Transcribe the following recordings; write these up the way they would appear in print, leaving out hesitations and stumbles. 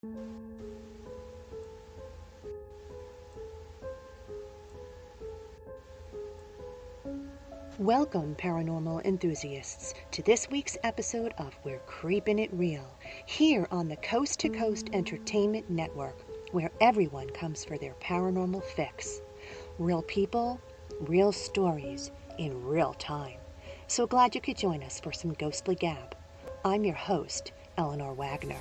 Welcome, paranormal enthusiasts, to this week's episode of We're Creepin' It Reel, here on the Coast to Coast Entertainment Network, where everyone comes for their paranormal fix. Real people, real stories, in real time. So glad you could join us for some ghostly gab. I'm your host, Eleanor Wagner.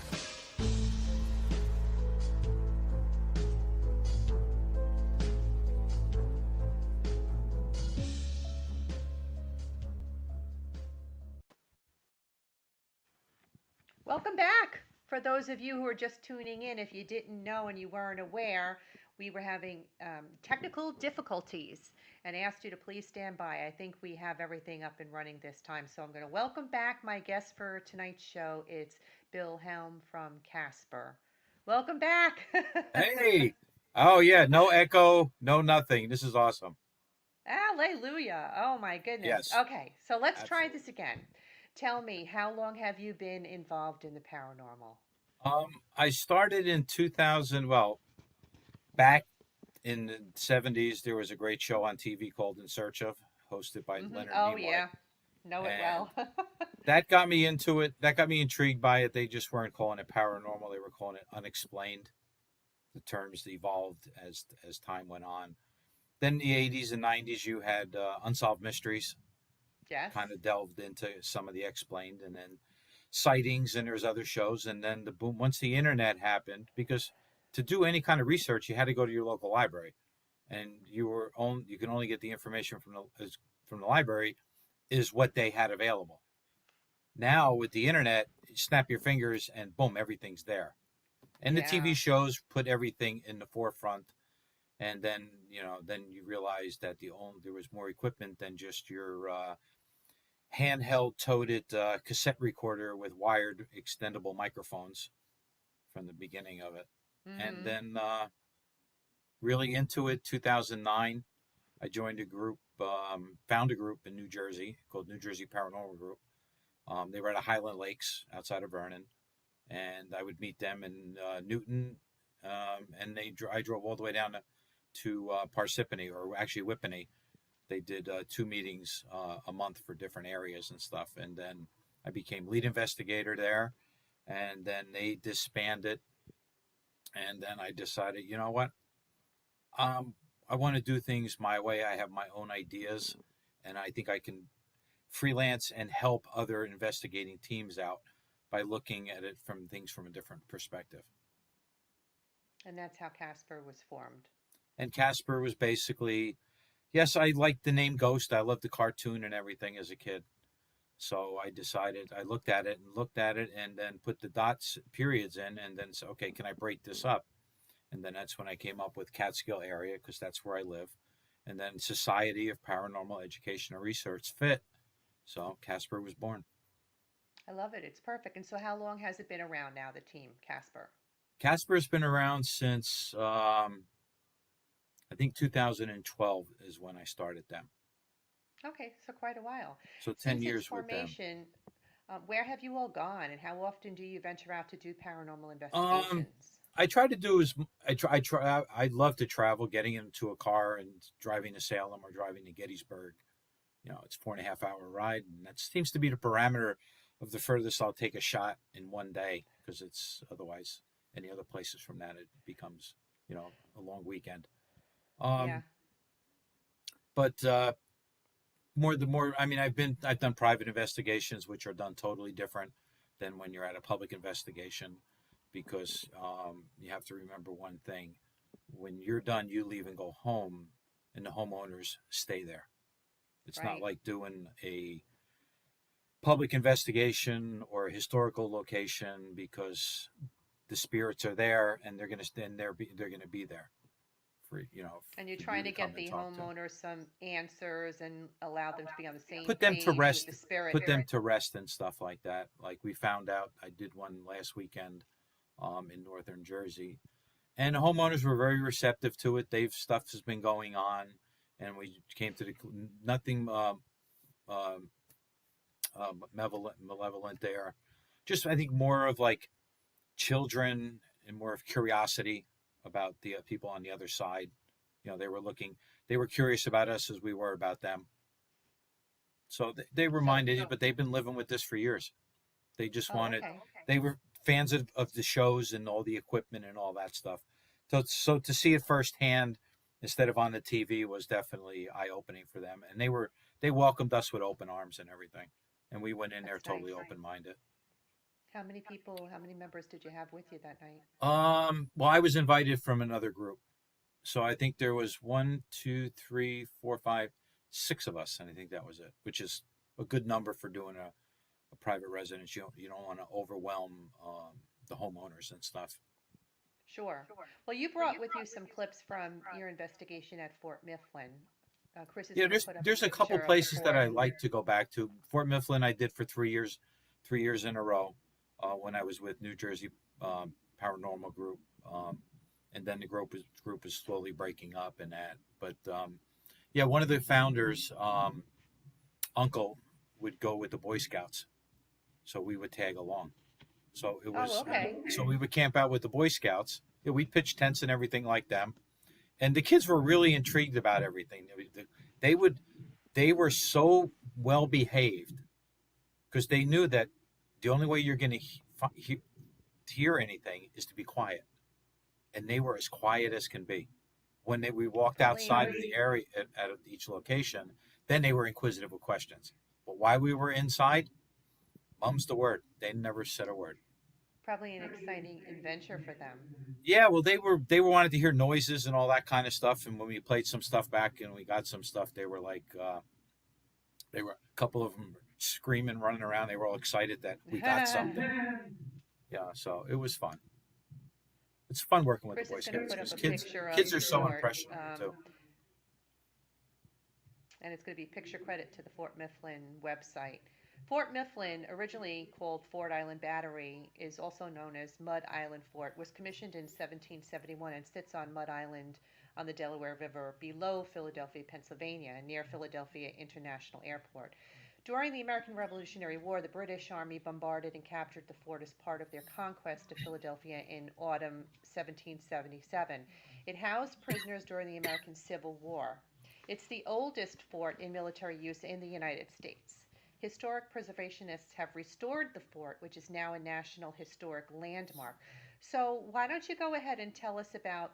Welcome back. For those of you who are just tuning in, if you didn't know and you weren't aware, we were having technical difficulties and asked you to please stand by. I think we have everything up and running this time. So I'm going to welcome back my guest for tonight's show. It's Bill Helm from Casper. Welcome back. Hey. Oh yeah, no echo, no nothing. This is awesome. Hallelujah. Oh my goodness. Yes, Okay, so let's try absolutely. this again. Tell me, how long have you been involved in the paranormal? I started in 2000. Well, back in the 70s, there was a great show on TV called In Search of, hosted by Leonard Oh, Nimoy, yeah. Know it and well. that got me into it. That got me intrigued by it. They just weren't calling it paranormal; they were calling it unexplained. The terms evolved as time went on. Then in the 80s and 90s, you had unsolved mysteries, Yes. kind of delved into some of the explained, and then sightings, and there's other shows. And then the boom, once the internet happened, because to do any kind of research you had to go to your local library, and you can only get the information from the library is what they had available. Now with the internet, you snap your fingers and boom, everything's there. And the TV Yeah. shows put everything in the forefront. And then then you realize that there was more equipment than just your handheld toted cassette recorder with wired extendable microphones from the beginning of it. And Mhm. then really into it, 2009, I joined a group, found a group in New Jersey called New Jersey Paranormal Group. They were at Highland Lakes outside of Vernon, and I would meet them in Newton, and I drove all the way down to Parsippany, or actually Whippany. They did two meetings a month for different areas and stuff, and then I became lead investigator there, and then they disbanded, and then I decided, you know what, um, I want to do things my way. I have my own ideas, and I think I can freelance and help other investigating teams out by looking at it from things from a different perspective. And that's how Casper was formed. And Casper was basically, yes, I liked the name Ghost. I loved the cartoon and everything as a kid. So I decided, I looked at it and looked at it and then put the dots, periods in, and then said, okay, can I break this up? And then that's when I came up with Catskill area, because that's where I live. And then Society of Paranormal Education and Research fit. So Casper was born. I love it. It's perfect. And so, how long has it been around now, the team, Casper? Casper's been around since I think 2012 is when I started them. Okay, so quite a while. So 10 Since its years with them. formation, where have you all gone, and how often do you venture out to do paranormal Um, investigations? I try to do as I love to travel, getting into a car and driving to Salem or driving to Gettysburg. It's 4.5 hour ride, and that seems to be the parameter of the furthest I'll take a shot in one day, because it's otherwise any other places from that it becomes a long weekend. Yeah. Um, but more the more I mean, I've done private investigations, which are done totally different than when you're at a public investigation, because you have to remember one thing: when you're done, you leave and go home, and the homeowners stay there. It's not Right. like doing a public investigation or a historical location, because the spirits are there and they're going to stand there. They're going to be there for And you're for you trying to to come get and the talk to. homeowners some answers and allow them to be on the same Put them to page with the rest. spirit. Put them to rest and stuff like that. Like we found out, I did one last weekend in northern Jersey, and the homeowners were very receptive to it. They've Stuff has been going on, and we came to the nothing um, malevolent there. Just I think more of like children and more of curiosity about the people on the other side. They were curious about us as we were about them. So they So, reminded you, but they've been living with this for years. They just oh, wanted, okay. they were fans of the shows and all the equipment and all that stuff. So to see it firsthand instead of on the TV was definitely eye opening for them. And they welcomed us with open arms and everything. And we went in there That's totally nice. open minded. How many members did you have with you that night? Well, I was invited from another group. So I think there was one, two, three, four, five, six of us, and I think that was it, which is a good number for doing a private residence. You don't want to overwhelm the homeowners and stuff. Sure. Well, you brought with you some clips from your investigation at Fort Mifflin. Chris is Yeah, going to put up a there's a couple picture of the places that fort. I like to go back to. Fort Mifflin, I did for 3 years, 3 years in a row, when I was with New Jersey Paranormal Group, and then the group is slowly breaking up and that. But yeah, one of the founders, uncle, would go with the Boy Scouts, so we would tag along. So it Oh, was okay. so we would camp out with the Boy Scouts. Yeah, we'd pitch tents and everything like them, and the kids were really intrigued about everything. They would they were so well behaved because they knew that the only way you're going to hear anything is to be quiet, and they were as quiet as can be. When we walked Probably, outside of the area at each location, then they were inquisitive with questions. But while we were inside, mum's the word. They never said a word. probably an exciting adventure for them. Yeah, well, they were wanted to hear noises and all that kind of stuff. And when we played some stuff back and we got some stuff, they were like, they were a couple of them screaming, running around. They were all excited that we got something. Yeah, so it was fun. It's fun working with the Chris Boy is going to Scouts put up because a kids picture of kids the are so fort, impressionable too. and it's going to be picture credit to the Fort Mifflin website. Fort Mifflin, originally called Fort Island Battery, is also known as Mud Island Fort, was commissioned in 1771 and sits on Mud Island on the Delaware River below Philadelphia, Pennsylvania, near Philadelphia International Airport. During the American Revolutionary War, the British Army bombarded and captured the fort as part of their conquest of Philadelphia in autumn 1777. It housed prisoners during the American Civil War. It's the oldest fort in military use in the United States. Historic preservationists have restored the fort, which is now a National Historic Landmark. So, why don't you go ahead and tell us about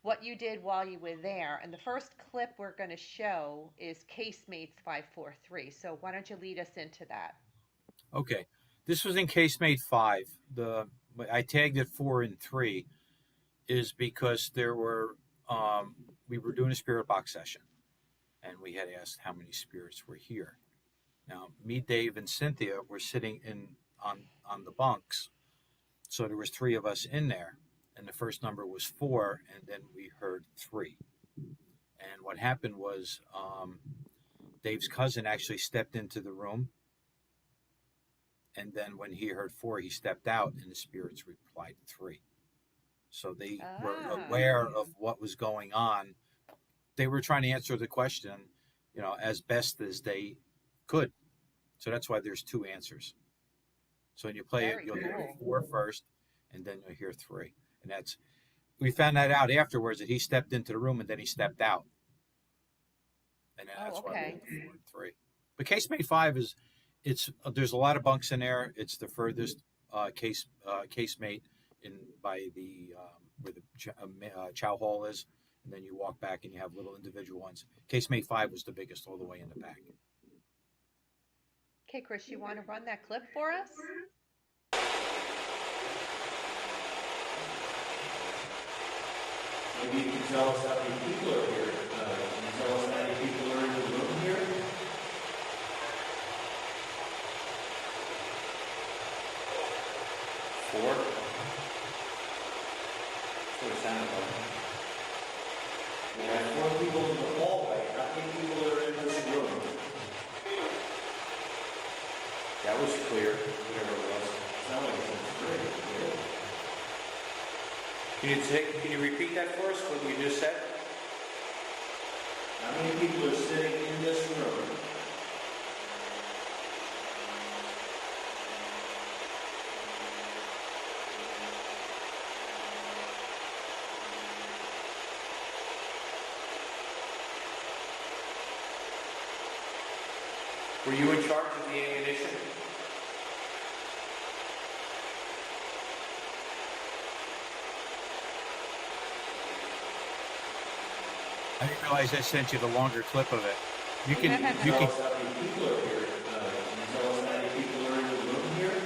what you did while you were there? And the first clip we're going to show is Casemates 543. So, why don't you lead us into that? Okay, this was in Casemate 5. The I tagged it 4 and 3 is because there were we were doing a spirit box session, and we had asked how many spirits were here. Now, me, Dave, and Cynthia were sitting on the bunks, so there was 3 of us in there, and the first number was 4, and then we heard 3. And what happened was Dave's cousin actually stepped into the room, and then when he heard 4, he stepped out, and the spirits replied 3. So they were Ah, aware of what was going on. They were trying to answer the question, as best as they could. So that's why there's 2 answers. So when you play it, very you'll hear cool. 4 first, and then you'll hear 3. And we found that out afterwards that he stepped into the room and then he stepped out, and then Oh, that's why we okay. had the 4 and 3. But Casemate 5 there's a lot of bunks in there. It's the furthest casemate in by the where the chow hall is, and then you walk back and you have little individual ones. Casemate 5 was the biggest, all the way in the back. Okay, Chris, you want to run that clip for us? Maybe you can tell us how many people are here. Can you tell us how many people are in the room here? 4? That's what it sounded like. We have 4 people in the hallway. How many people are in this room? That was clear, whatever it was. Sounded like it was great. Can you repeat that for us, what you just said? How many people are sitting in this room? Were you in charge of the ammunition? I didn't realize I sent you the longer clip of it. You can you Tell can us how many people are here. Can you tell us how many people are in the room here?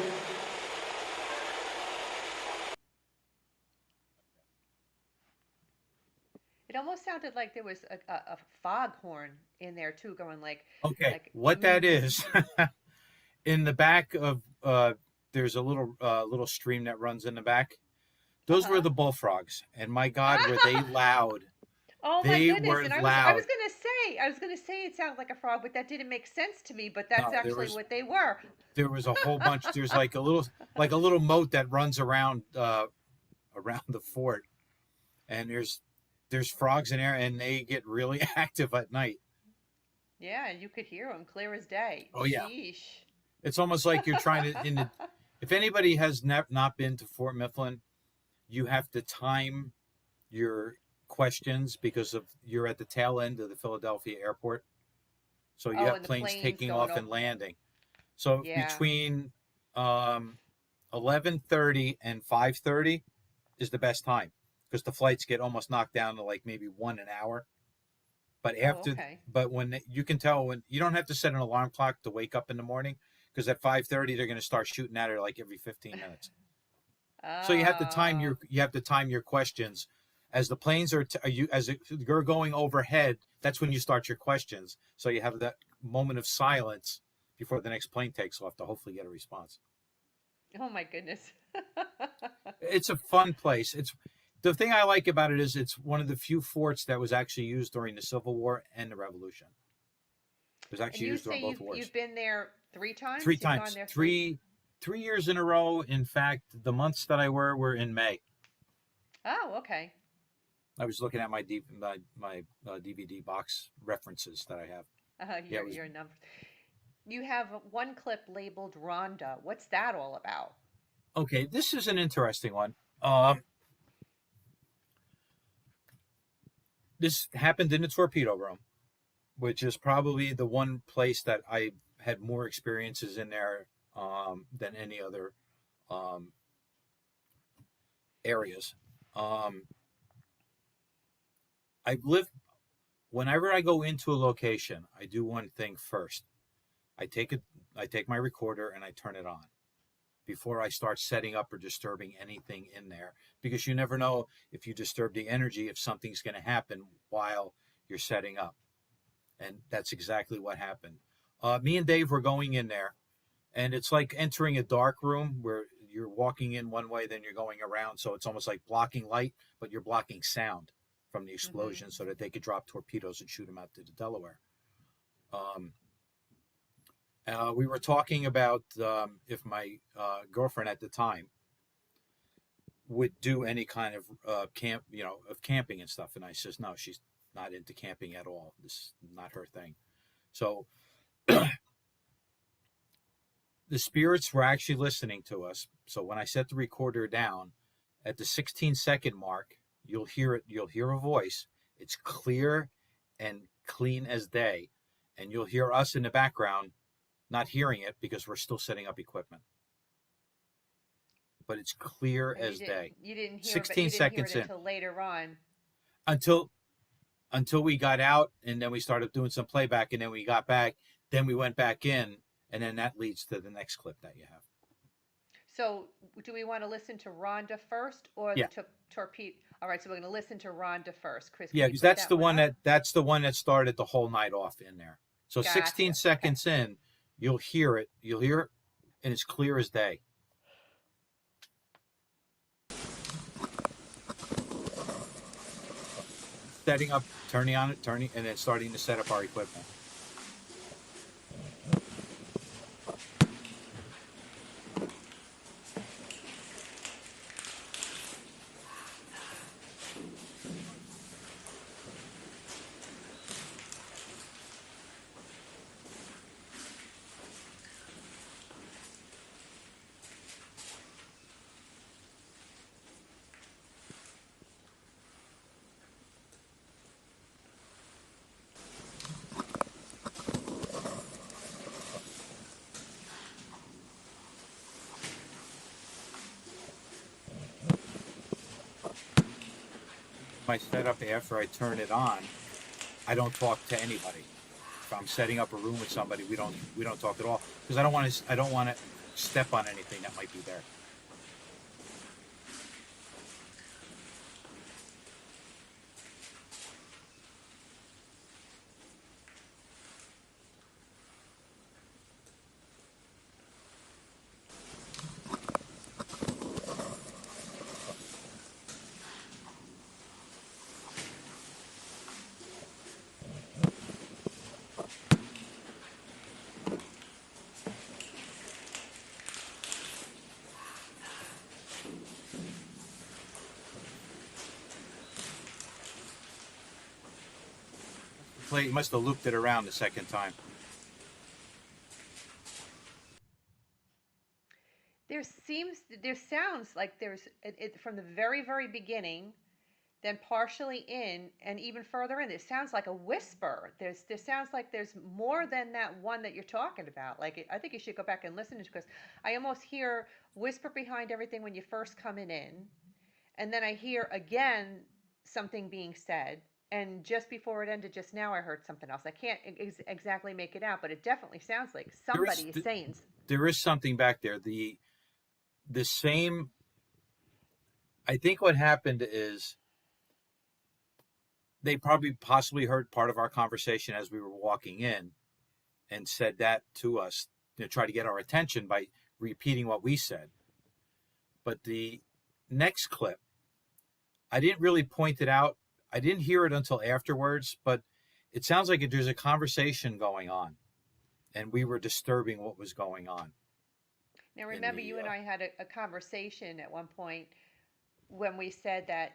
It almost sounded like there was a foghorn in there too, going okay. like What that mm. is in the back of there's a little stream that runs in the back. Those were Uh-huh. the bullfrogs, and my God, were they loud! Oh my They goodness. were And loud. I was gonna say it sounded like a frog, but that didn't make sense to me, but that's No, actually what they were. there was a whole bunch. There's like a little moat that runs around the fort, and there's frogs in there, and they get really active at night. Yeah, and you could hear them clear as day. Oh yeah, Sheesh. it's almost like you're trying to in the. If anybody has not been to Fort Mifflin, you have to time your questions because of you're at the tail end of the Philadelphia airport, so you Oh, have and the planes planes taking going off over. and landing. So Yeah. between 11:30 and 5:30 is the best time because the flights get almost knocked down to like maybe one an hour. But Oh, after, okay. but when you can tell when you don't have to set an alarm clock to wake up in the morning because at 5:30 they're going to start shooting at her like every 15 minutes. So Oh. you have to time your questions as the planes are you as you're going overhead. That's when you start your questions. So you have that moment of silence before the next plane takes off to hopefully get a response. Oh my goodness. It's a fun place. It's the thing I like about it is it's one of the few forts that was actually used during the Civil War and the Revolution. It was And actually you used say during both you've wars. been there three Three times? You've gone times, there three. three years in a row. In fact, the months that I were in May. Oh, okay. I was looking at my DVD box references that I have. Yeah, it was Your number. You have one clip labeled Rhonda. What's that all about? okay. This is an interesting one. Um, this happened in the torpedo room, which is probably the one place that I had more experiences in there than any other um, areas. Um, I live whenever I go into a location, I do one thing first. I take it, I take my recorder and I turn it on before I start setting up or disturbing anything in there because you never know if you disturb the energy if something's going to happen while you're setting up, and that's exactly what happened. Me and Dave were going in there, and it's like entering a dark room where you're walking in one way, then you're going around. So it's almost like blocking light, but you're blocking sound from the Mm-hmm. explosion so that they could drop torpedoes and shoot them out to the Delaware. Um, we were talking about if my girlfriend at the time would do any kind of camp, of camping and stuff. And I says, no, she's not into camping at all. This is not her thing. So the spirits were actually listening to us. So when I set the recorder down at the 16-second mark, you'll hear it. You'll hear a voice. It's clear and clean as day. And you'll hear us in the background not hearing it because we're still setting up equipment. But it's clear And as day. you 16 didn't hear it seconds in until later on. until we got out and then we started doing some playback and then we got back. Then we went back in and then that leads to the next clip that you have. So, do we want to listen to Rhonda first or the Yeah. torpedo? All right, so we're going to listen to Rhonda first. Chris, can Yeah, you because put that one up? that's the one that started the whole night off in there. So 16 Gotcha. Okay. seconds in, you'll hear it. You'll hear it, and it's clear as day. Setting up, turning on it, turning, and then starting to set up our equipment. my setup after I turn it on, I don't talk to anybody. If I'm setting up a room with somebody, we don't talk at all because I don't want to step on anything that might be there. Play must have looped it around the second time. There sounds like from the very, very beginning, then partially in, and even further in. It sounds like a whisper. There sounds like there's more than that one that you're talking about. I think you should go back and listen to it because I almost hear whisper behind everything when you first coming in, and then I hear again something being said. And just before it ended, just now I heard something else. I can't exactly make it out, but it definitely sounds like There is somebody is saying. there is something back there. The same. I think what happened is they probably possibly heard part of our conversation as we were walking in and said that to us to try to get our attention by repeating what we said. But the next clip, I didn't really point it out. I didn't hear it until afterwards, but it sounds like there's a conversation going on, and we were disturbing what was going on. Now, In remember, the you and I had a conversation at one point when we said that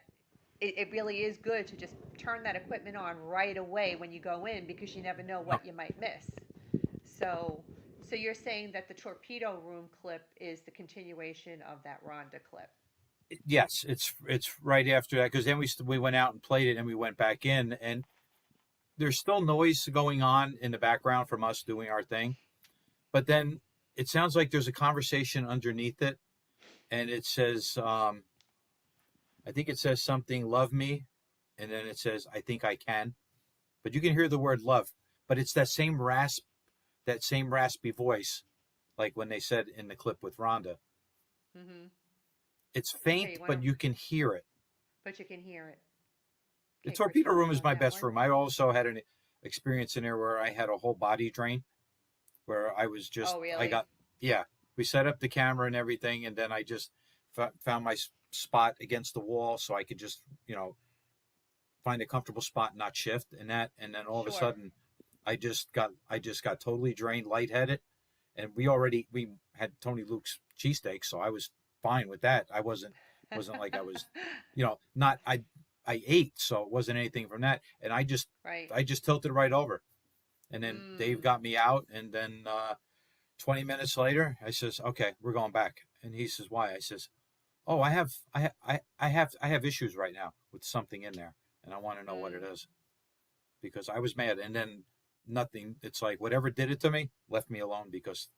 it really is good to just turn that equipment on right away when you go in because you never know Oh, what you might miss. So, so you're saying that the torpedo room clip is the continuation of that Rhonda clip? yes, it's right after that because then we went out and played it and we went back in and there's still noise going on in the background from us doing our thing, but then it sounds like there's a conversation underneath it, and it says, I think it says something, love me, and then it says, I think I can, but you can hear the word love, but it's that same raspy voice, like when they said in the clip with Rhonda. Mm-hmm. It's Okay, faint, you want to, but you can hear it. but you can hear it. The Okay, Chris, you torpedo want to room go is with my that best one? room. I also had an experience in there where I had a whole body drain, where I was just, Oh, I really? got, yeah, we set up the camera and everything, and then I just found my spot against the wall so I could just, find a comfortable spot and not shift and that. And then all of a Sure. sudden, I just got totally drained, lightheaded, and we had Tony Luke's cheesesteak, so I was fine with that. I wasn't like I was, not I ate, so it wasn't anything from that, and Right. I just tilted right over, and then Dave Mm. got me out, and then 20 minutes later, I says, okay, we're going back, and he says, why? I says, oh, I have issues right now with something in there, and I want to know what it Mm. is because I was mad, and then nothing. It's like whatever did it to me left me alone because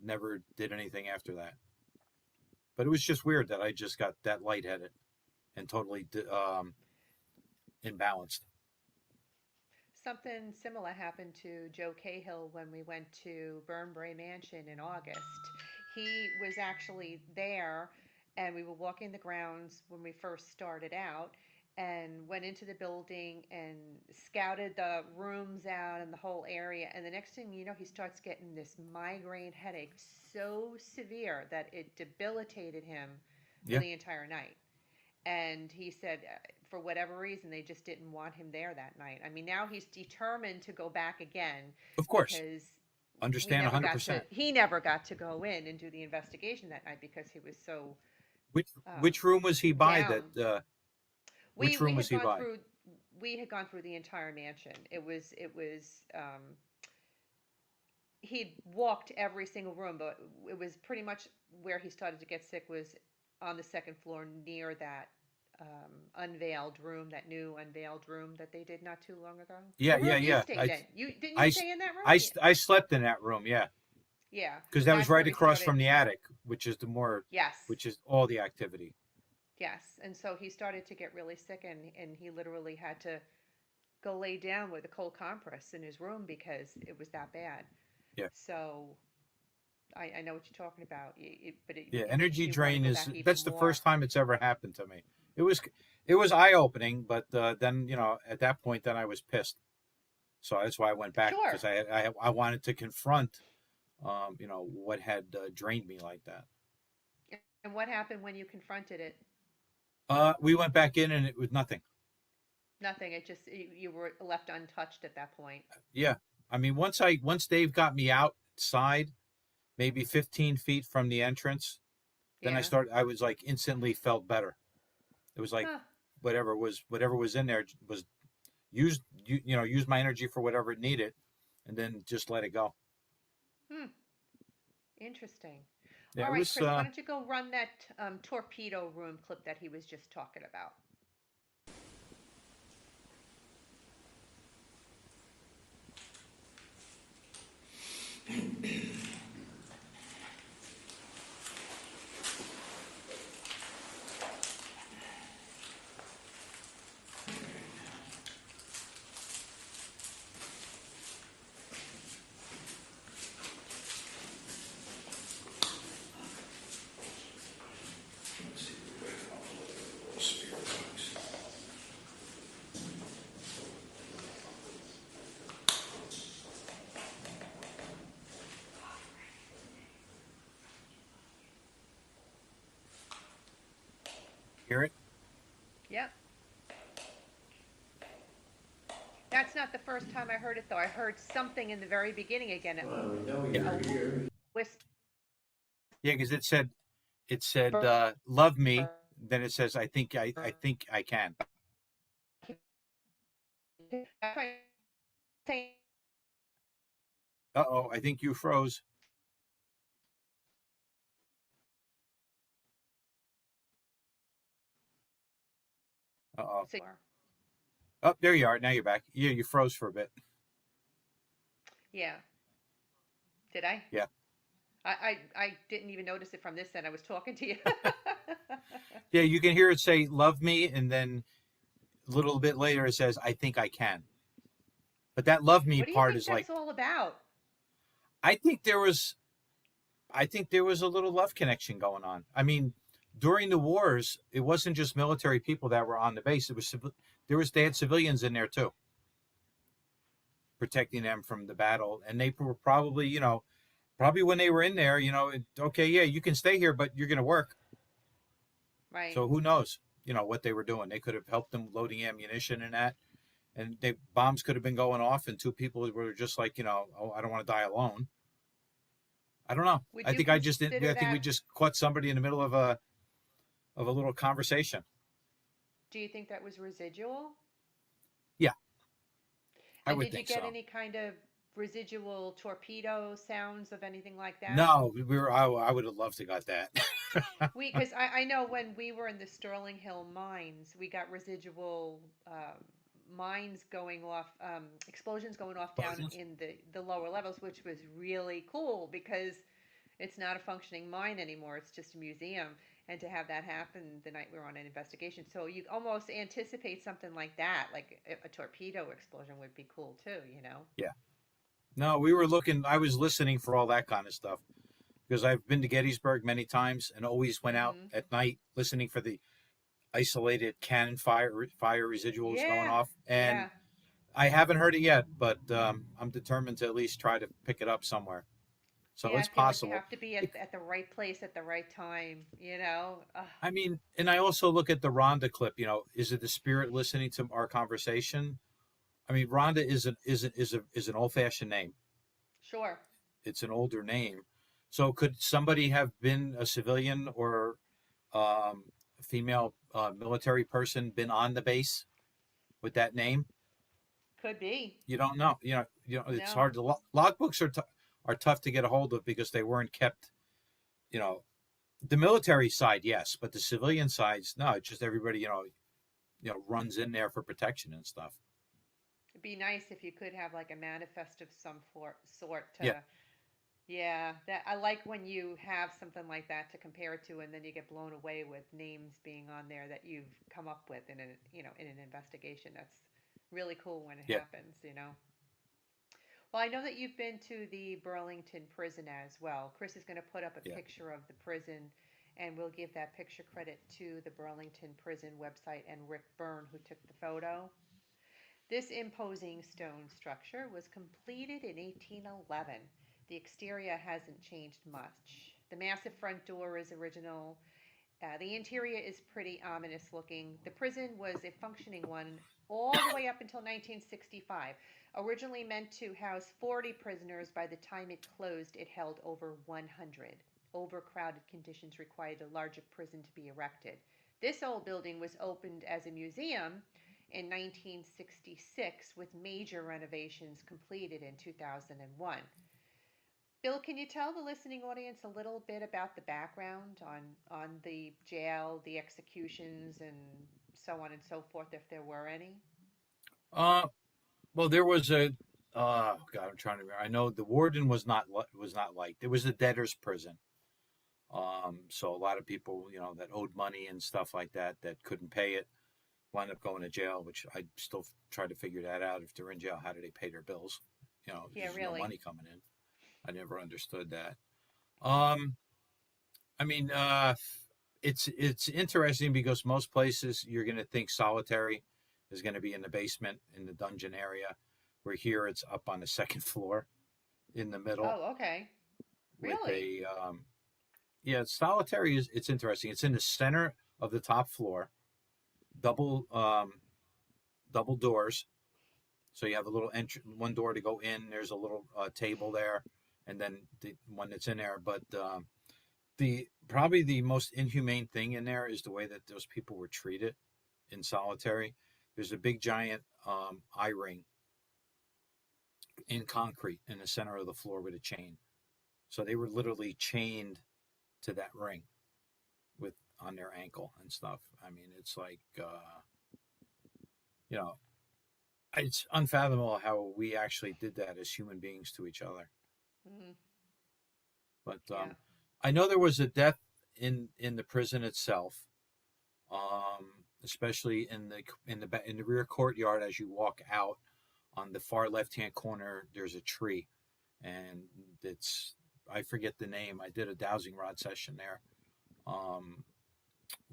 never did anything after that. But it was just weird that I just got that lightheaded and totally imbalanced. Something similar happened to Joe Cahill when we went to Burnbrae Mansion in August. He was actually there, and we were walking the grounds when we first started out, and went into the building and scouted the rooms out and the whole area. And the next thing you know, he starts getting this migraine headache so severe that it debilitated him for Yeah, the entire night. And he said, for whatever reason, they just didn't want him there that night. I mean, now he's determined to go back again of course, because understand 100%. he never got to go in and do the investigation that night because he was so Which um, which room was he by? down. Which We room had was he gone by? through the entire mansion. It was he'd walked every single room, but it was pretty much where he started to get sick was on the second floor near that unveiled room, that new unveiled room that they did not too long ago. Yeah, The yeah, room you yeah. stayed in. You didn't you I, stay in that room? I, Yeah, I slept in that room. Yeah, yeah. because that was That's where right we across started. from the attic, which is Yes, which is all the activity. Yes, and so he started to get really sick, and he literally had to go lay down with a cold compress in his room because it was that bad. Yeah. So I know what you're talking about, but Yeah, it makes energy you want to drain go is back even that's the more. first time it's ever happened to me. It was it was eye opening, but then at that point then I was pissed. So that's why I went back Sure. because I wanted to confront what had drained me like that. And what happened when you confronted it? We went back in and it was nothing. Nothing. It just you were left untouched at that point. Yeah, I mean once Dave got me outside, maybe 15 feet from the entrance, then Yeah. I was like instantly felt better. It was like Huh. whatever was in there was use my energy for whatever it needed, and then just let it go. Hmm. Interesting. Yeah, All it right, was. Chris, why don't you go run that torpedo room clip that he was just talking about? Hear it? Yep. That's not the first time I heard it, though. I heard something in the very beginning again. Well, we know Yeah, you're here. Whisper. yeah, because it said love me. Then it says I think I can. Uh-oh, I think you froze. Uh-oh. Oh, there you are. Now you're back. Yeah, you froze for a bit. Yeah. Did I? Yeah. I didn't even notice it from this end. I was talking to you. Yeah, you can hear it say love me, and then a little bit later it says I think I can. But that love me What do you part think is like that's all about? I think there was I think there was a little love connection going on. I mean, during the wars, it wasn't just military people that were on the base. They had civilians in there too, protecting them from the battle, and they were probably probably when they were in there, okay, yeah, you can stay here, but you're going to work. Right. So who knows, what they were doing? They could have helped them loading ammunition and that, and bombs could have been going off, and two people were just like, oh, I don't want to die alone. I don't know. Would I you think I just did. consider I think we that? just caught somebody in the middle of a little conversation. Do you think that was residual? Yeah, I And would did you think get so. any kind of residual torpedo sounds of anything like that? No, we were. I would have loved to got that. Because I know when we were in the Sterling Hill mines, we got residual mines going off, explosions going off down Explosions. in the lower levels, which was really cool because it's not a functioning mine anymore. It's just a museum. And to have that happen the night we were on an investigation. So you almost anticipate something like that, like a torpedo explosion would be cool too, you know? Yeah. No, we were looking. I was listening for all that kind of stuff because I've been to Gettysburg many times and always went out Mm-hmm. at night listening for the isolated cannon fire residuals going Yeah, off. And yeah. I haven't heard it yet, but I'm determined to at least try to pick it up somewhere. So Yeah, I it's feel like you possible. have to be at the right place at the right time, you know? Ugh. I mean, and I also look at the Rhonda clip. Is it the spirit listening to our conversation? I mean, Rhonda is an old fashioned name. Sure. It's an older name. So could somebody have been a civilian or a female military person been on the base with that name? Could be. You don't know. It's No. hard to logbooks are tough to get a hold of because they weren't kept. You know, the military side, yes, but the civilian sides, no. It's just everybody, runs in there for protection and stuff. It'd be nice if you could have like a manifest of some sort Yeah, to, Yeah, that I like when you have something like that to compare it to, and then you get blown away with names being on there that you've come up with in in an investigation. That's really cool when it Yeah, happens. Well, I know that you've been to the Burlington prison as well. Chris is going to put up a yeah. picture of the prison, and we'll give that picture credit to the Burlington prison website and Rick Byrne, who took the photo. This imposing stone structure was completed in 1811. The exterior hasn't changed much. The massive front door is original. The interior is pretty ominous looking. The prison was a functioning one all the way up until 1965. Originally meant to house 40 prisoners, by the time it closed, it held over 100. Overcrowded conditions required a larger prison to be erected. This old building was opened as a museum in 1966, with major renovations completed in 2001. Bill, can you tell the listening audience a little bit about the background on the jail, the executions, and so on and so forth, if there were any? Uh, well, there was a. God, I'm trying to remember. I know the warden was not liked. It was a debtor's prison. So a lot of people, that owed money and stuff like that that couldn't pay it wind up going to jail. Which I still try to figure that out. If they're in jail, how do they pay their bills? Yeah, There's no really. money coming in. I never understood that. Um, I mean, it's interesting because most places you're going to think solitary is going to be in the basement in the dungeon area, where here it's up on the second floor in the middle Oh, okay. with Really? a yeah. Solitary is it's interesting. It's in the center of the top floor, double double doors. So you have a little entry, one door to go in. There's a little table there, and then the one that's in there. But the probably the most inhumane thing in there is the way that those people were treated in solitary. There's a big giant eye ring in concrete in the center of the floor with a chain. So they were literally chained to that ring with on their ankle and stuff. I mean, it's like you know, it's unfathomable how we actually did that as human beings to each other. Mm, But yeah. I know there was a death in the prison itself, especially in the rear courtyard as you walk out. On the far left hand corner, there's a tree, and it's I forget the name. I did a dowsing rod session there um,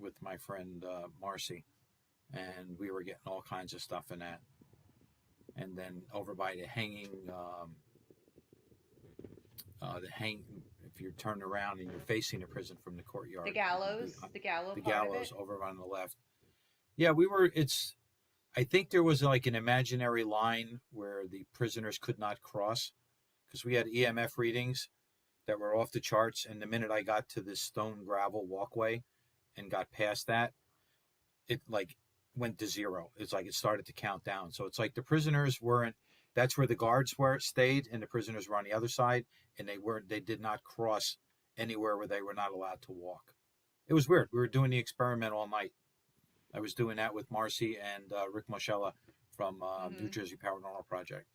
with my friend Marcy, and we were getting all kinds of stuff in that. And then over by the hang, if you're turned around and you're facing the prison from the The courtyard, gallows, the gallow the part of gallows it. over on the left. Yeah, we were. It's. I think there was like an imaginary line where the prisoners could not cross because we had EMF readings that were off the charts. And the minute I got to this stone gravel walkway and got past that, it like went to zero. It's like it started to count down. So it's like the prisoners weren't. That's where the guards were stayed, and the prisoners were on the other side, and they weren't. They did not cross anywhere where they were not allowed to walk. It was weird. We were doing the experiment all night. I was doing that with Marcy and Rick Moschella from New Mm-hmm. Jersey Paranormal Project.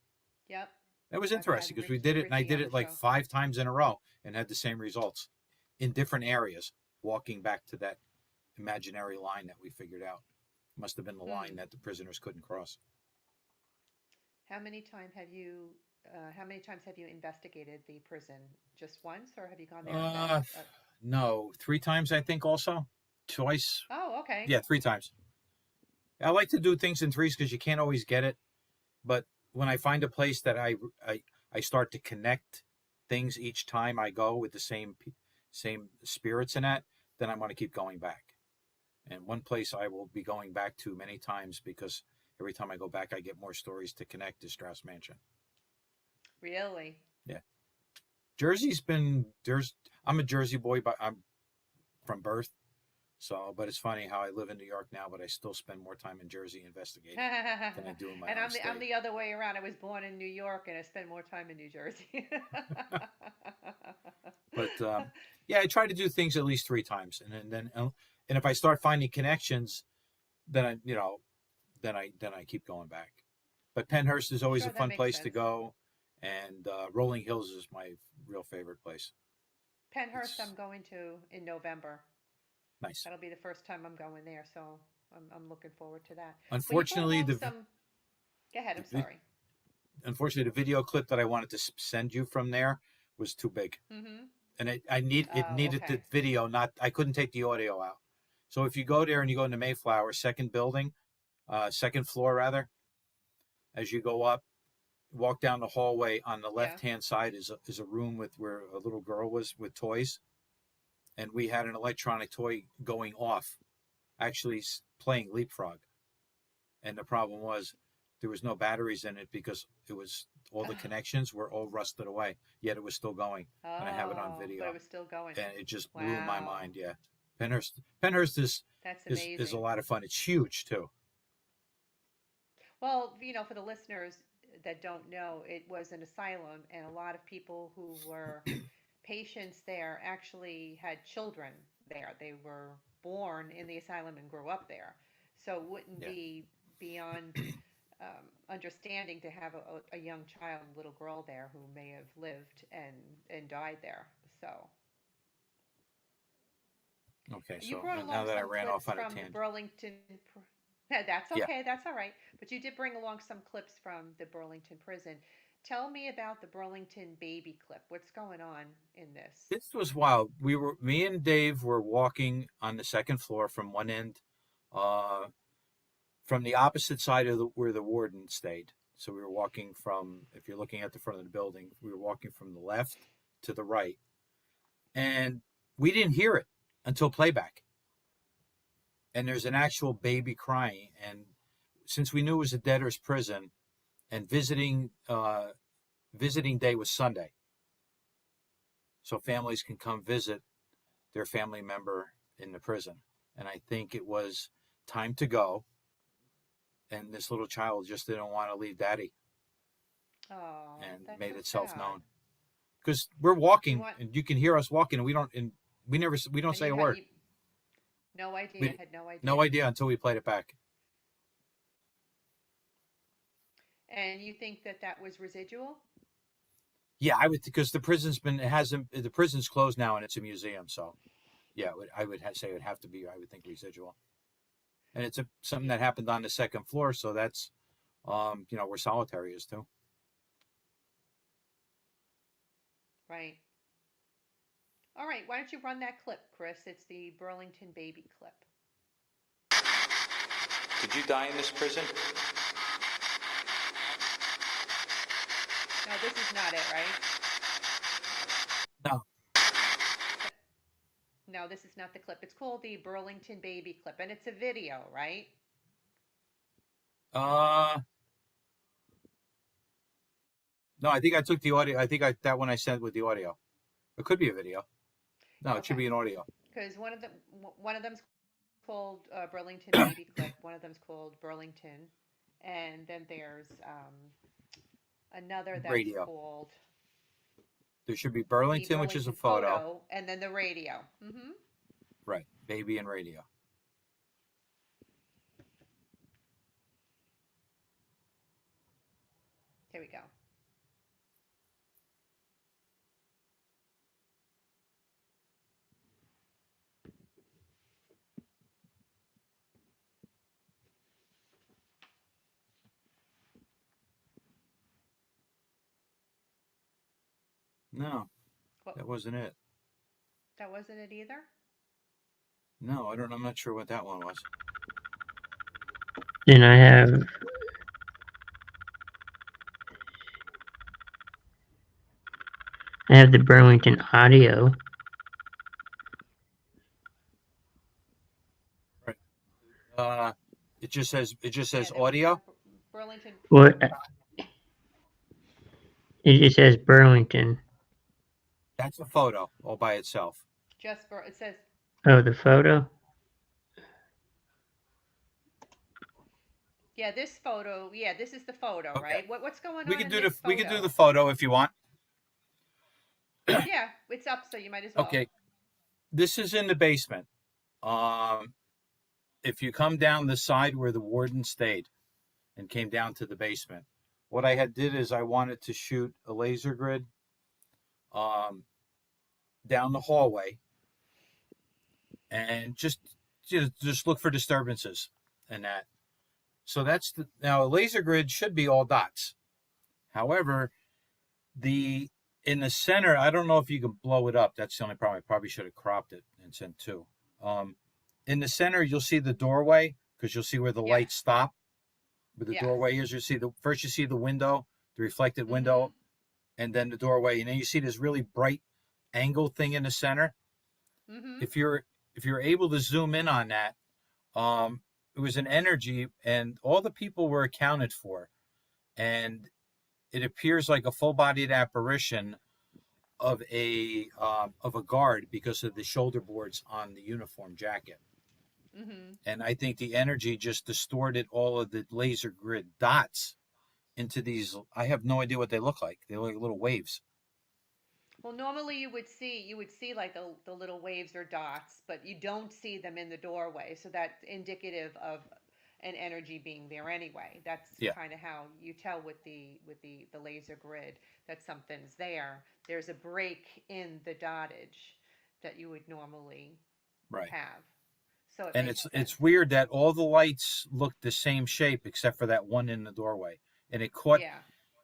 Yep. It was I've had interesting because we did it, and I Richie did on the it like show. 5 times in a row and had the same results in different areas, walking back to that imaginary line that we figured out. Must have been the Hmm. line that the prisoners couldn't cross. How many time have you? How many times have you investigated the prison? Just once, or have you gone there? Uh, no, 3 times I think also, twice. Oh, okay. Yeah, 3 times. I like to do things in threes because you can't always get it. But when I find a place that I start to connect things each time I go with the same spirits in that, then I want to keep going back. And one place I will be going back to many times because every time I go back, I get more stories to connect is Strauss Mansion. Really? Yeah, Jersey's been there's. I'm a Jersey boy, but I'm from birth. So, but it's funny how I live in New York now, but I still spend more time in Jersey investigating than I do in my And own I'm state. the other way around. I was born in New York and I spend more time in New Jersey. But yeah, I try to do things at least 3 times, and if I start finding connections, then I keep going back. But Penhurst is always a Sure, that fun makes place to sense. go, And Rolling Hills is my real favorite place. Penhurst, It's I'm going to in November. nice. That'll be the first time I'm going there, so I'm looking forward to that. But you brought Unfortunately, along some. Go ahead. I'm the sorry. unfortunately the video clip that I wanted to send you from there was too big, Mm-hmm. and it Oh, needed the okay. video. Not I couldn't take the audio out. So if you go there and you go into Mayflower, second building, second floor rather, as you go up, walk down the hallway. On the Yeah. left hand side is a room with where a little girl was with toys, and we had an electronic toy going off, actually playing leapfrog. And the problem was there was no batteries in it because it was all the connections were all rusted away. Yet it was still going, and I have it on Oh, but it video, was still going. and it just blew my Wow, mind. Yeah, Penhurst that's is a amazing. lot of fun. It's huge too. Well, for the listeners that don't know, it was an asylum, and a lot of people who were patients there actually had children there. They were born in the asylum and grew up there. So it wouldn't Yeah. be beyond understanding to have a young child, little girl there who may have lived and died there. So Okay. you So brought now along that I some ran clips off on a from the tangent. Burlington. That's Yeah. okay. That's all right. But you did bring along some clips from the Burlington prison. Tell me about the Burlington baby clip. What's going on in this? This was wild. Me and Dave were walking on the second floor from one end, uh, from the opposite side of where the warden stayed. So we were walking from, if you're looking at the front of the building, we were walking from the left to the right. And we didn't hear it until playback. And there's an actual baby crying. And since we knew it was a debtor's prison and visiting day was Sunday, so families can come visit their family member in the prison. And I think it was time to go. And this little child just didn't want to leave daddy Oh, and that's made so itself sad. known. Because we're You walking want, and you can hear us walking, and we don't and say a word. no idea, We had no no idea. idea until we played it back. And you think that that was residual? Yeah, I would, because the prison's closed now and it's a museum. So yeah, I would say it would have to be, I would think, residual. And it's something Yeah, that happened on the second floor, so that's where solitary is too. right. All right, why don't you run that clip, Chris? It's the Burlington baby clip. Did you die in this prison? No, this is not it, right? No. No, this is not the clip. It's called the Burlington baby clip, and it's a video, right? Uh, no, I think I took the audio. I think that one I sent with the audio. It could be a video. No, it should Okay, be an audio. because one of them's called Burlington baby clip. One of them's called Burlington, and then there's another that's Radio. called There should be the Burlington, which is a Burlington photo. photo, and then the radio. Right. Baby and radio. Here we go. No, Well, that wasn't it. that wasn't it either. No, I'm not sure what that one was. Then I have the Burlington audio. Right. It just says Yeah, there was audio. Burlington. What? It just says Burlington. That's a photo all by itself. It says. Oh, the photo? Yeah, this photo. Yeah, this is the photo, Okay. right? What's going We on can in do this we can do photo? the photo if you want. Yeah, it's up, so you might as well. Okay. This is in the basement. If you come down the side where the warden stayed and came down to the basement, what I had did is I wanted to shoot a laser grid um, down the hallway and just look for disturbances and that. So now a laser grid should be all dots. However, the in the center, I don't know if you can blow it up. That's the only problem. I probably should have cropped it and sent two. In the center, you'll see the doorway because you'll see where the Yeah. lights stop. Where the Yes. doorway is, you see the window, the reflected window, and then the doorway, and then you see this really bright angle thing in the center. If you're able to zoom in on that, it was an energy, and all the people were accounted for, and it appears like a full-bodied apparition of a guard because of the shoulder boards on the uniform jacket. And I think the energy just distorted all of the laser grid dots into these. I have no idea what they look like. They look like little waves. Well, normally you would see like the little waves or dots, but you don't see them in the doorway. So that's indicative of an energy being there anyway. That's Yeah. kind of how you tell with the laser grid that something's there. There's a break in the dottage that you would normally Right. have. So it And makes it's sense. weird that all the lights look the same shape except for that one in the doorway. And it caught Yeah.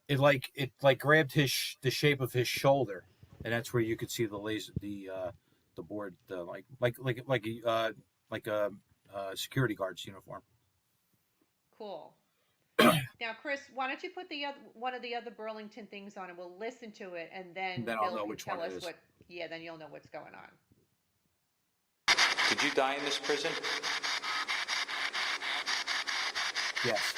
it like grabbed the shape of his shoulder, and that's where you could see the laser the board like a security guard's uniform. Cool. Now, Chris, why don't you put one of the other Burlington things on, and we'll listen to it, and then And then I'll Bill know can which tell one it us is. what. Yeah, then you'll know what's going on. Did you die in this prison? Yes.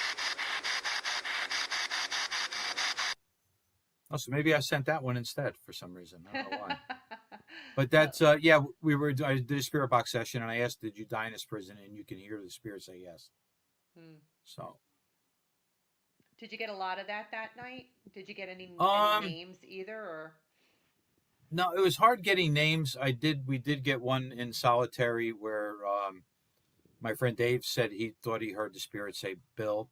Oh, so maybe I sent that one instead for some reason. I don't know why. But that's yeah. I did a spirit box session, and I asked, "Did you die in this prison?" And you can hear the spirit say yes. So. Did you get a lot of that night? Did you get any names either, or? No, it was hard getting names. We did get one in solitary where my friend Dave said he thought he heard the spirit say Bill,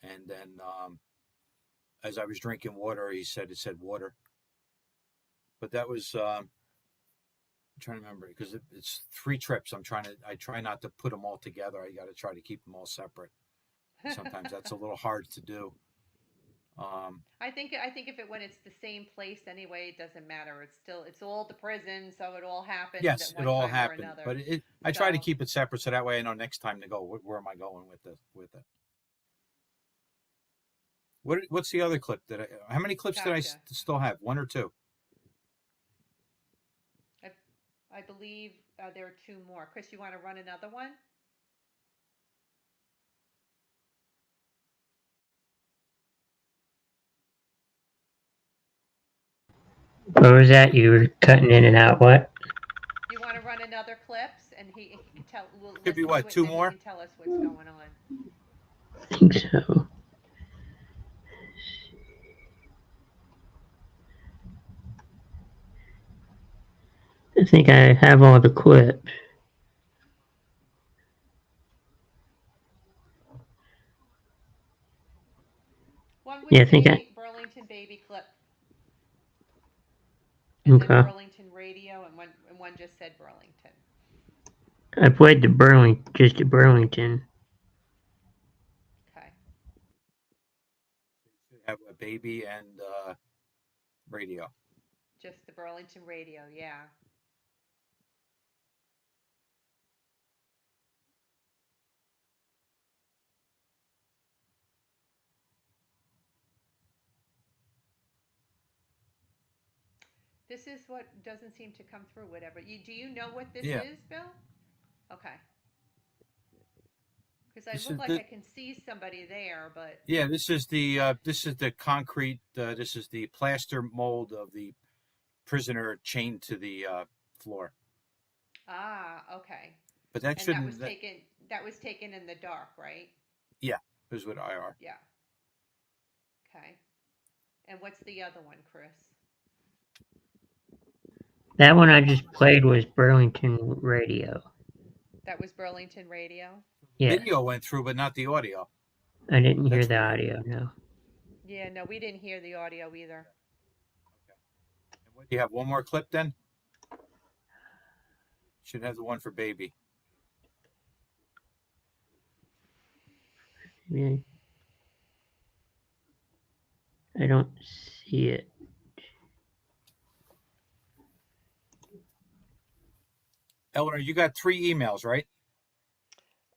and then as I was drinking water, he said it said water. But that was I'm trying to remember because it's 3 trips. I try not to put them all together. I got to try to keep them all separate. Sometimes that's a little hard to do. I think when it's the same place anyway, it doesn't matter. It's all the prison, so it all happens. Yes, at one it all time happened, or another. but I try to keep it separate so that way I know next time to go. Where am I going with it? What's the other clip how many clips did I still have? 1 or 2? I believe there are 2 more. Chris, you want to run another one? What was that? You were cutting in and out. What? You want to run another clips, and he can tell. We'll Could be listen what, to it, 2 and then more? he can tell us what's going on. I think so. I think I have all the clips. One was Yeah, I the think Burlington baby clip, and then Okay. Burlington radio, and one just said Burlington. I played just the Burlington. Okay. Have a baby and radio. Just the Burlington radio, yeah. This is what doesn't seem to come through. Whatever. Do you know what this is, Bill? Okay. Because I can see somebody there, but yeah, this is the concrete. This is the plaster mold of the prisoner chained to the floor. Okay. But that shouldn't. That was taken in the dark, right? Yeah, it was with IR. Yeah. Okay. And what's the other one, Chris? That one I just played was Burlington Radio. That was Burlington radio? Yeah. Video went through, but not the audio. I didn't hear the audio, no. Yeah, no, we didn't hear the audio either. Okay. And what, do you have one more clip then? Should have the one for baby. Yeah, I don't see it. Eleanor, you got 3 emails, right?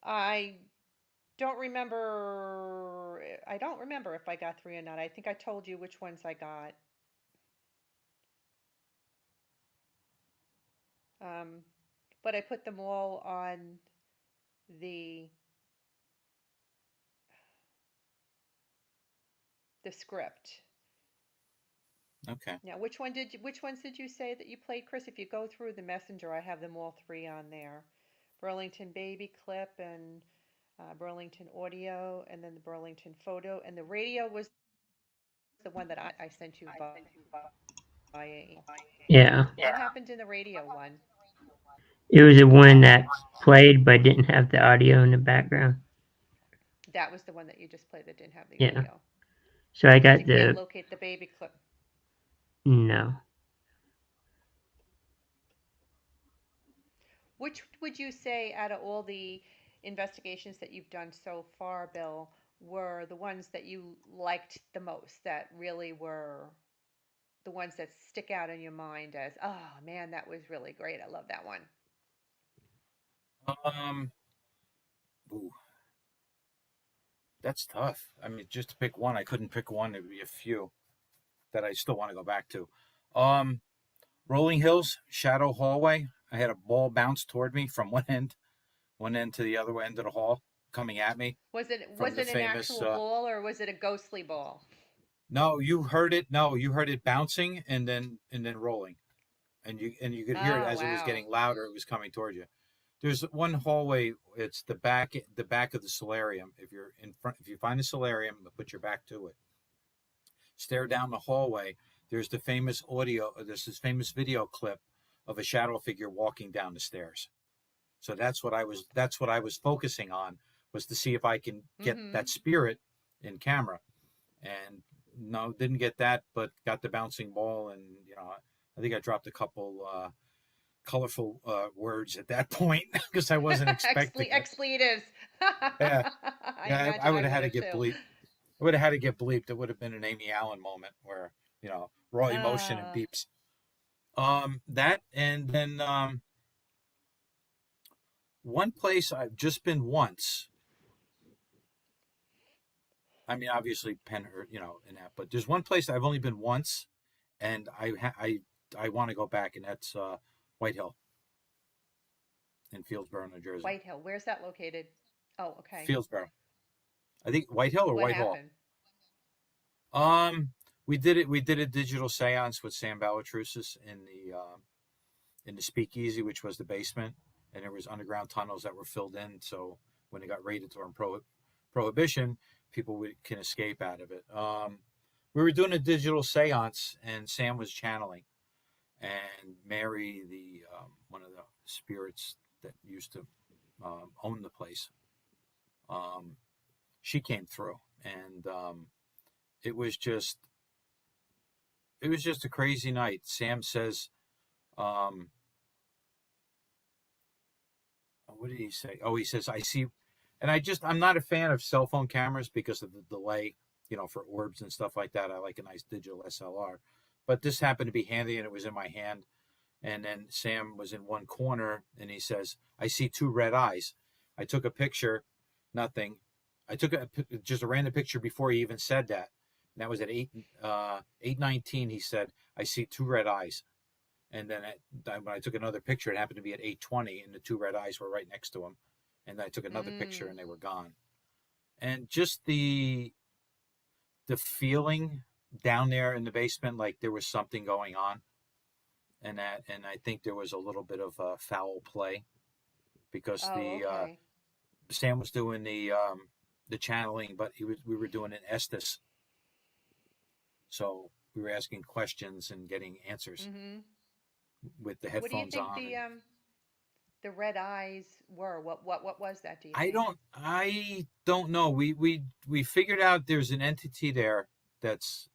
I don't remember. I don't remember if I got three or not. I think I told you which ones I got. Um, but I put them all on the the script. Okay. Now, which ones did you say that you played, Chris? If you go through the messenger, I have them all three on there. Burlington baby clip and Burlington audio, and then the Burlington photo, and the radio was the one that I sent you via email. Yeah, What happened in the radio one? it was the one that played but didn't have the audio in the background. That was the one that you just played that didn't have the Yeah, audio. so I But got you can't the locate the baby clip. no. Which would you say, out of all the investigations that you've done so far, Bill, were the ones that you liked the most, that really were the ones that stick out in your mind as, oh man, that was really great. I love that one. Um, ooh, that's tough. I mean, just to pick one, I couldn't pick one. There'd be a few that I still want to go back to. Um, Rolling Hills Shadow Hallway. I had a ball bounce toward me from one end to the other end of the hall, coming at me from Was the it an famous. actual ball or was it a ghostly ball? No, you heard it. No, you heard it bouncing and then rolling, and you could hear it Oh as it was wow. getting louder. It was coming towards you. There's one hallway. It's the back of the solarium. If you're in front, if you find the solarium, put your back to it. Stare down the hallway. There's the famous audio. There's this famous video clip of a shadow figure walking down the stairs. So that's what I was focusing on, was to see if I can get Mm-hmm. that spirit in camera. And no, didn't get that, but got the bouncing ball, and I think I dropped a couple colorful words at that point because I wasn't expecting it. Expletives. Yeah, I yeah, I imagine would I have had would to have get too. bleeped. I would have had to get bleeped. It would have been an Amy Allen moment where raw emotion and Uh, beeps. That, and then one place I've just been once. I mean, obviously Penn, in that, but there's one place I've only been once, and I want to go back, and that's White Hill in Fieldsboro, New Jersey. White Hill. Where's that located? Oh, okay. Fieldsboro. I think White Hill or What Whitehall. happened? Um, we did it. We did a digital séance with Sam Balatrusis in the Speakeasy, which was the basement, and there was underground tunnels that were filled in. So when it got raided during prohibition, people can escape out of it. We were doing a digital séance, and Sam was channeling, and Mary, the one of the spirits that used to own the place, um, she came through, and it was just it was just a crazy night. Sam says, um, what did he say? Oh, he says, I see. And I'm not a fan of cell phone cameras because of the delay, for orbs and stuff like that. I like a nice digital SLR. But this happened to be handy, and it was in my hand. And then Sam was in one corner, and he says, I see two red eyes. I took a picture, nothing. I took just a random picture before he even said that. And that was at 8:19. He said, I see two red eyes. And then when I took another picture, it happened to be at 8:20, and the two red eyes were right next to him. And then I took another picture, Mm. and they were gone. And just the feeling down there in the basement, like there was something going on, and I think there was a little bit of foul play because Oh, the okay. Sam was doing the channeling, but we were doing an Estes, so we were asking questions and getting answers Mm-hmm. with the What do you headphones think on. And the red eyes were? What was that? Do you I think? don't know. We figured out there's an entity there. that's,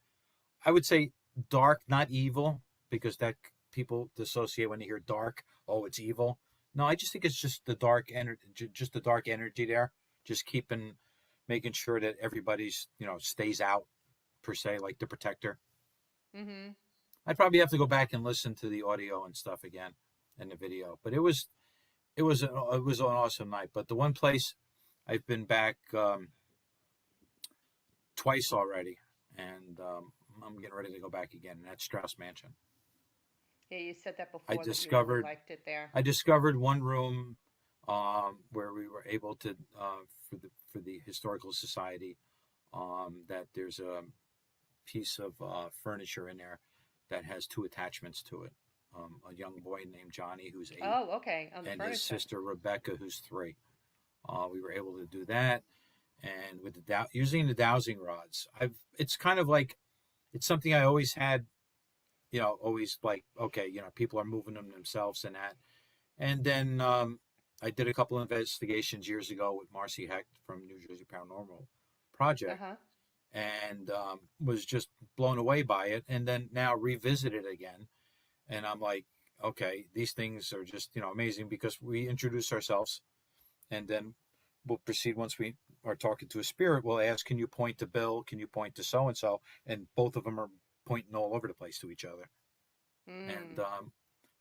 I would say, dark, not evil, because that people dissociate when you hear dark. Oh, it's evil. No, I just think it's just the dark energy, just the dark energy there, just making sure that everybody's stays out per se, like the protector. Mhm. I'd probably have to go back and listen to the audio and stuff again and the video, but it was an awesome night. But the one place I've been back twice already, and I'm getting ready to go back again. And that's Strauss Mansion. Yeah, you said that I before that you really discovered liked it there. I discovered one room where we were able to for the historical society that there's a piece of furniture in there that has two attachments to it. A young boy named Johnny who's 8, Oh, okay, on the and his furniture. sister Rebecca who's 3. We were able to do that, and with using the dowsing rods, it's kind of like it's something I always had, always like, okay, people are moving them themselves and that. And then I did a couple of investigations years ago with Marcy Hecht from New Jersey Paranormal Project, Uh-huh. and was just blown away by it. And then now revisited again, and I'm like, okay, these things are just amazing, because we introduce ourselves, and then we'll proceed. Once we are talking to a spirit, we'll ask, can you point to Bill? Can you point to so and so? And both of them are pointing all over the place to each other. And Mm.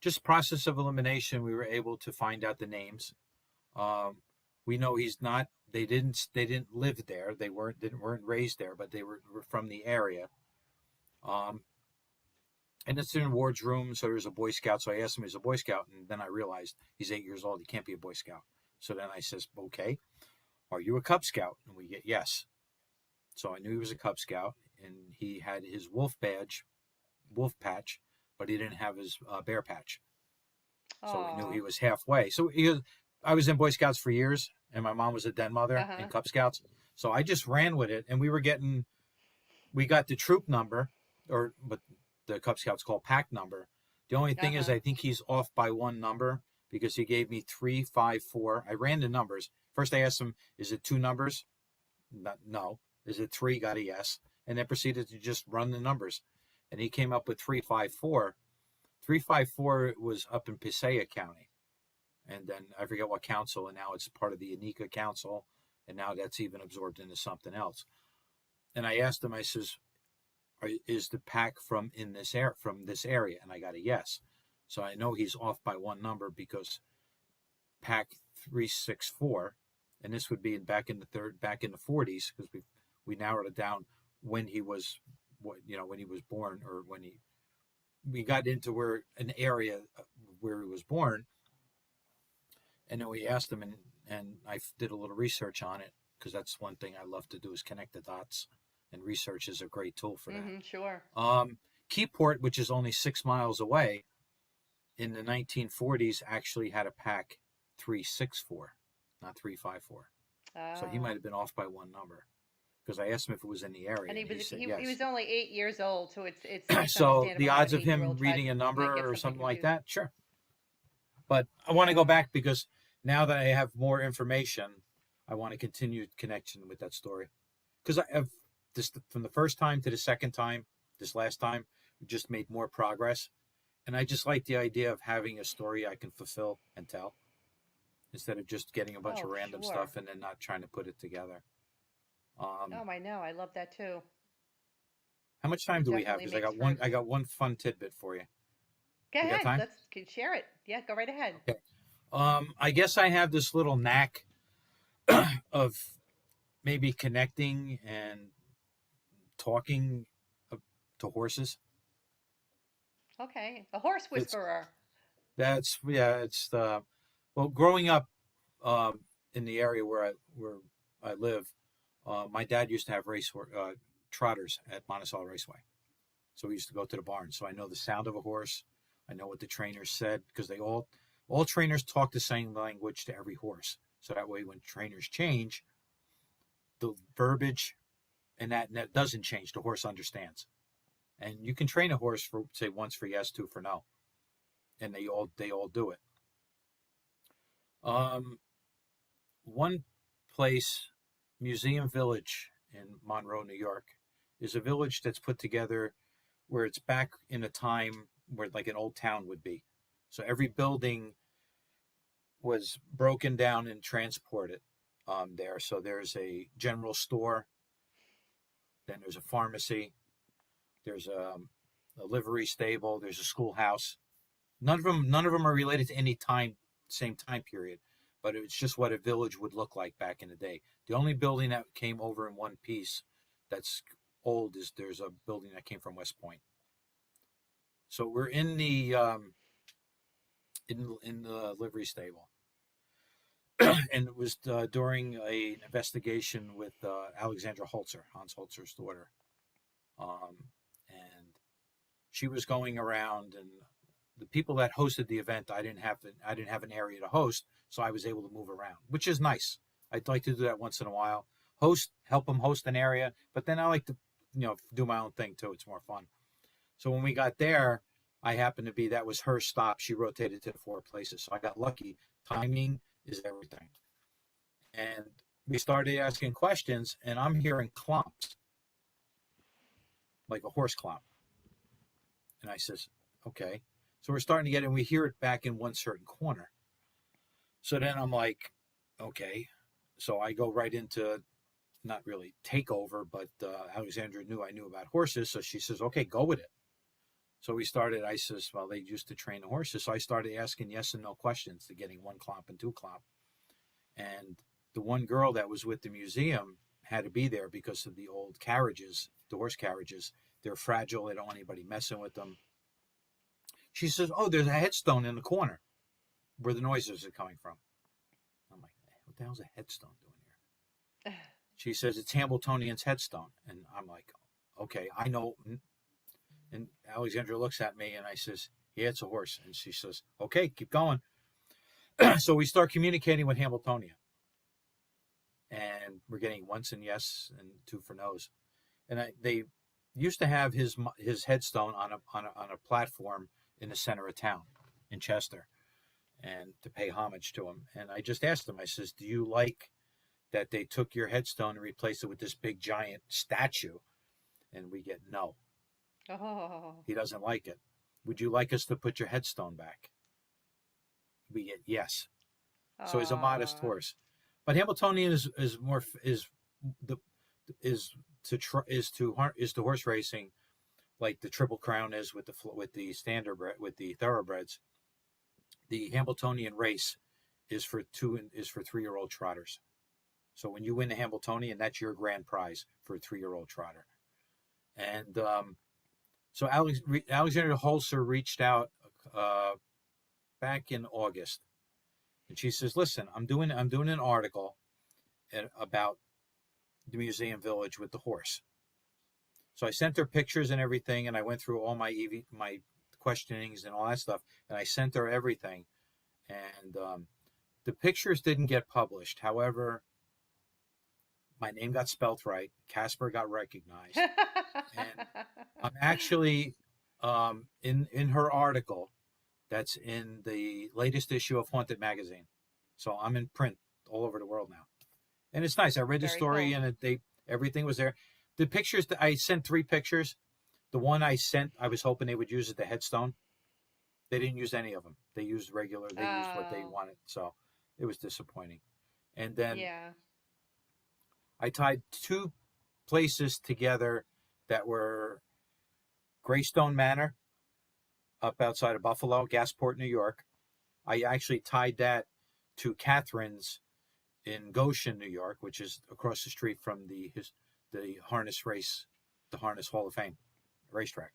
just process of elimination, we were able to find out the names. Um, we know he's not. They didn't live there. They weren't raised there, but they were from the area. Um, and it's in Ward's room. So there's a Boy Scout. So I asked him, he's a Boy Scout, and then I realized he's 8 years old. He can't be a Boy Scout. So then I says, okay, are you a Cub Scout? And we get yes. So I knew he was a Cub Scout, and he had his wolf patch, but he didn't have his bear patch. So we knew Oh. he was halfway. I was in Boy Scouts for years, and my mom was a den mother in Uh-huh. Cub Scouts. So I just ran with it, and we got the troop number, or what the Cub Scouts call pack number. The only thing is, Uh-huh. I think he's off by one number, because he gave me 354. I ran the numbers. First, I asked him, "Is it two numbers?" No. Is it three? Got a yes. And then proceeded to just run the numbers, and he came up with 354. 354 was up in Passaic County, and then I forget what council, and now it's part of the Anika Council, and now that's even absorbed into something else. And I asked him, I says, "Is the pack from this area?" And I got a yes. So I know he's off by one number, because pack 364, and this would be back in the 40s, because we narrowed it down when he was when he was born, or when we got into where an area where he was born. And then we asked him, and I did a little research on it, because that's one thing I love to do, is connect the dots, and research is a great tool for that. Mm-hmm. Sure. Keyport, which is only 6 miles away, in the 1940s actually had a pack 364, not 354. So he might Oh. have been off by one number, because I asked him if it was in the area, And he and he was said he yes. was only 8 years old, so it's So the understandable how an odds of 8-year-old him child reading a might get number or something something like confused. that, sure. But I want to go Yeah. back, because now that I have more information, I want to continue connection with that story. Because I have this, from the first time to the second time, this last time, we just made more progress. And I just like the idea of having a story I can fulfill and tell, instead of just getting a bunch Oh, of random sure. stuff and then not trying to put it together. Um, Oh, I know. I love that too. how much time It do we have? definitely Because I makes got for. one. I got one fun tidbit for you. Go We got ahead. time? Let's can share it. Yeah, go right ahead. Okay. I guess I have this little knack of maybe connecting and talking to horses. Okay. A horse It's whisperer. that's yeah. It's well, growing up in the area where I live, my dad used to have trotters at Monticello Raceway. So we used to go to the barn. So I know the sound of a horse. I know what the trainers said, because all trainers talk the same language to every horse. So that way, when trainers change, the verbiage and that doesn't change. The horse understands, and you can train a horse for, say, once for yes, two for no, and they all do it. Um, One place, Museum Village in Monroe, New York, is a village that's put together where it's back in a time where like an old town would be. So every building was broken down and transported there. So there's a general store, then there's a pharmacy, there's a livery stable, there's a schoolhouse. None of them are related to any same time period, but it's just what a village would look like back in the day. The only building that came over in one piece that's old is there's a building that came from West Point. So we're in the in the livery stable, and it was during an investigation with Alexandra Holzer, Hans Holzer's daughter, and she was going around, and the people that hosted the event, I didn't have an area to host, so I was able to move around, which is nice. I'd like to do that once in a while, help them host an area, but then I like to do my own thing too. It's more fun. So when we got there, that was her stop. She rotated to 4 places. So I got lucky. Timing is everything. And we started asking questions, and I'm hearing clomps, like a horse clomp. And I says, okay. So we're starting to get it, and we hear it back in one certain corner. So then I'm like, okay. So I go right into, not really takeover, but Alexandra knew I knew about horses. So she says, okay, go with it. So we started, I says, well, they used to train the horses. So I started asking yes and no questions to getting 1 clomp and 2 clomp. And the one girl that was with the museum had to be there because of the old carriages, the horse carriages. They're fragile. They don't want anybody messing with them. She says, oh, there's a headstone in the corner where the noises are coming from. I'm like, what the hell's a headstone doing here? She says, it's Hambletonian's headstone. And I'm like, okay, I know. And Alexandra looks at me, and I says, yeah, it's a horse. And she says, okay, keep going. So we start communicating with Hambletonian. And we're getting once and yes and 2 for no's. And they used to have his headstone on a platform in the center of town in Chester, and to pay homage to him. And I just asked him, I says, do you like that they took your headstone and replaced it with this big giant statue? And we get no. Oh. He doesn't like it. Would you like us to put your headstone back? We get yes. So he's a modest horse. But Hambletonian is to horse racing like the Triple Crown is with the thoroughbreds. The Hambletonian race is for 3-year-old trotters. So when you win the Hambletonian, that's your grand prize for a 3-year-old trotter. And so Alexandra Holzer reached out back in August, and she says, "Listen, I'm doing an article about the museum village with the horse." So I sent her pictures and everything, and I went through all my questionings and all that stuff, and I sent her everything. And the pictures didn't get published. However, my name got spelt right. Casper got recognized. And I'm actually in her article that's in the latest issue of Haunted Magazine. So I'm in print all over the world now. And it's nice. I read the story, cool. And everything was there. The pictures, I sent 3 pictures. The one I sent, I was hoping they would use as the headstone. They didn't use any of them. They used used what they wanted. So it was disappointing. And then I tied 2 places together that were Greystone Manor up outside of Buffalo, Gasport, New York. I actually tied that to Catherine's in Goshen, New York, which is across the street from the harness Hall of Fame racetrack.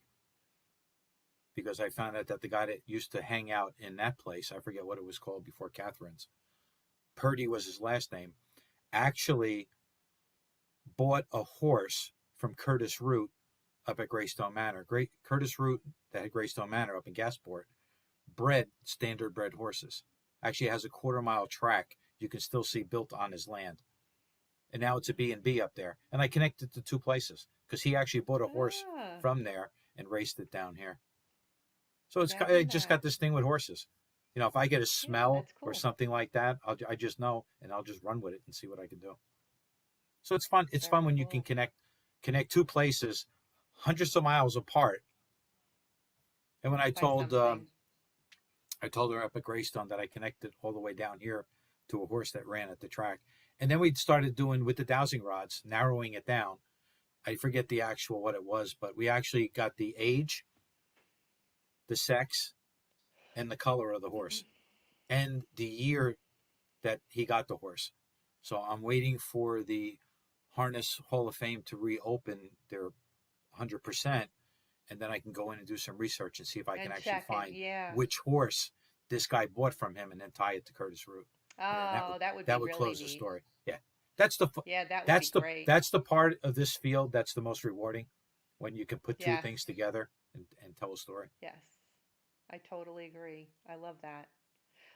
Because I found out that the guy that used to hang out in that place, I forget what it was called before Catherine's, Purdy was his last name, actually bought a horse from Curtis Root up at Greystone Manor. Curtis Root, that had Greystone Manor up in Gasport, standard bred horses. Actually has a 1/4-mile track you can still see built on his land. And now it's a B&B up there. And I connected to 2 places because he actually bought a horse from there and raced it down here. So I just got this thing with horses. If I get a smell or something like that, I just know, and I'll just run with it and see what I can do. So it's fun. It's fun when you can connect connect two places hundreds of miles apart. And when I By told something. her up at Greystone that I connected all the way down here to a horse that ran at the track. And then we started doing with the dowsing rods, narrowing it down. I forget the actual what it was, but we actually got the age, the sex, and the color of the horse, and the year that he got the horse. So I'm waiting for the Harness Hall of Fame to reopen their 100%, and then I can go in and do some research and see if I can And actually check it. find Yeah. which horse this guy bought from him, and then tie it to Curtis Root. Oh, that would be that would really close neat. the story. Yeah, that's the Yeah, that would that's be the great. that's the part of this field that's the most rewarding, when you can put two Yes. things together and tell a story. Yes. I totally agree. I love that.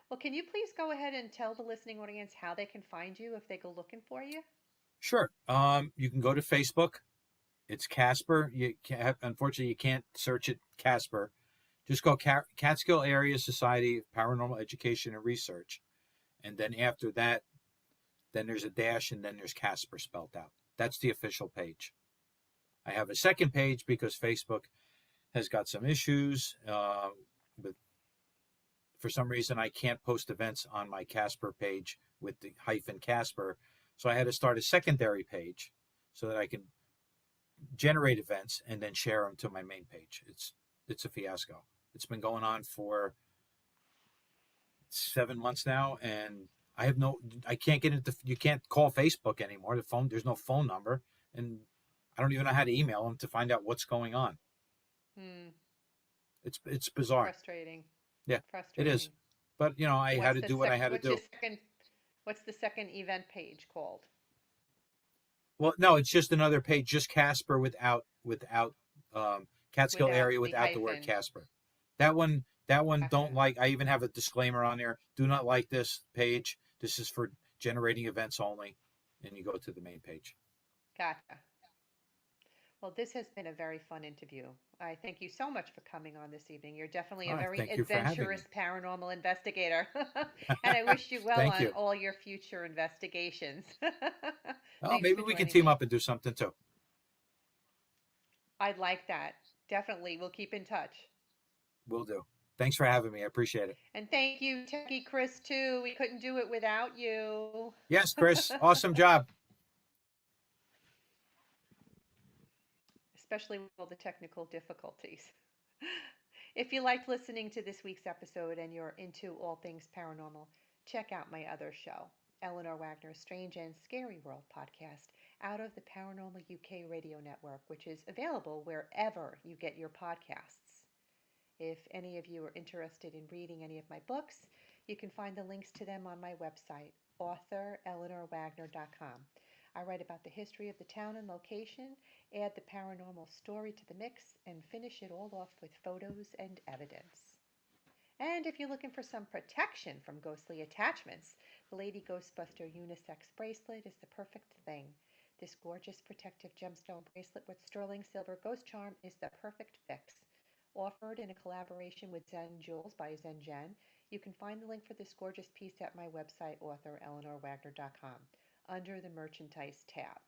Well, can you please go ahead and tell the listening audience how they can find you if they go looking for you? Sure. You can go to Facebook. It's Casper. Unfortunately, you can't search it Casper. Just go Catskill Area Society of Paranormal Education and Research, and then after that, then there's a dash, and then there's Casper spelled out. That's the official page. I have a second page because Facebook has got some issues. But for some reason, I can't post events on my Casper page with the hyphen Casper. So I had to start a secondary page so that I can generate events and then share them to my main page. It's a fiasco. It's been going on for 7 months now, and I can't get into. You can't call Facebook anymore. There's no phone number, and I don't even know how to email them to find out what's going on. It's bizarre. Frustrating. Yeah, Frustrating. it is. But I had to do what I had to do. What's the second event page called? Well, no, it's just another page, just Casper without Catskill Area without the word Casper. That one Gotcha. don't like. I even have a disclaimer on there. Do not like this page. This is for generating events only. And you go to the main page. Gotcha. Well, this has been a very fun interview. I thank you so much for coming on this evening. You're definitely a very thank you for having adventurous me. paranormal investigator. And I wish you well Thank on you. all your future investigations. Oh, Thanks maybe for we can joining team me. up and do something too. I'd like that. Definitely. We'll keep in touch. Will do. Thanks for having me. I appreciate it. And thank you, Techie Chris, too. We couldn't do it without you. Yes, Chris. Awesome job. Especially with all the technical difficulties. If you liked listening to this week's episode and you're into all things paranormal, check out my other show, Eleanor Wagner's Strange and Scary World podcast, out of the Paranormal UK radio network, which is available wherever you get your podcasts. If any of you are interested in reading any of my books, you can find the links to them on my website, authoreleanorwagner.com. I write about the history of the town and location, add the paranormal story to the mix, and finish it all off with photos and evidence. And if you're looking for some protection from ghostly attachments, the Lady Ghostbuster Unisex Bracelet is the perfect thing. This gorgeous protective gemstone bracelet with sterling silver ghost charm is the perfect fix. Offered in a collaboration with Zen Jewels by Zen Jen, you can find the link for this gorgeous piece at my website, authoreleanorwagner.com, under the Merchandise tab.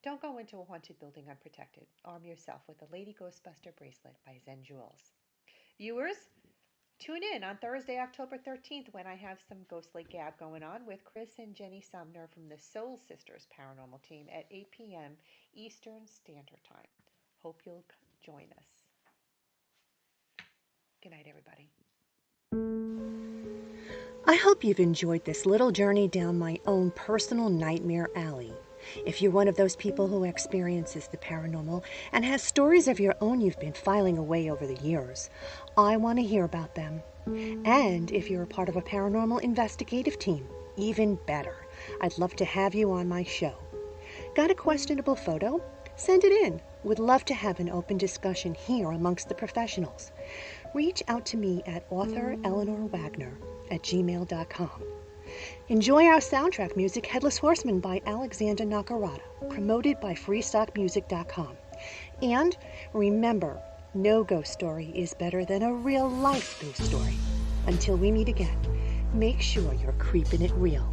Don't go into a haunted building unprotected. Arm yourself with the Lady Ghostbuster Bracelet by Zen Jewels. Viewers, tune in on Thursday, October 13th, when I have some ghostly gab going on with Chris and Jenny Sumner from the Soul Sisters Paranormal Team at 8 p.m. Eastern Standard Time. Hope you'll join us. Good night, everybody. I hope you've enjoyed this little journey down my own personal nightmare alley. If you're one of those people who experiences the paranormal and has stories of your own you've been filing away over the years, I want to hear about them. And if you're a part of a paranormal investigative team, even better. I'd love to have you on my show. Got a questionable photo? Send it in. Would love to have an open discussion here amongst the professionals. Reach out to me at authoreleanorwagner@gmail.com. Enjoy our soundtrack music, Headless Horseman by Alexander Nakarada, promoted by freestockmusic.com. And remember, no ghost story is better than a real-life ghost story. Until we meet again, make sure you're creeping it real.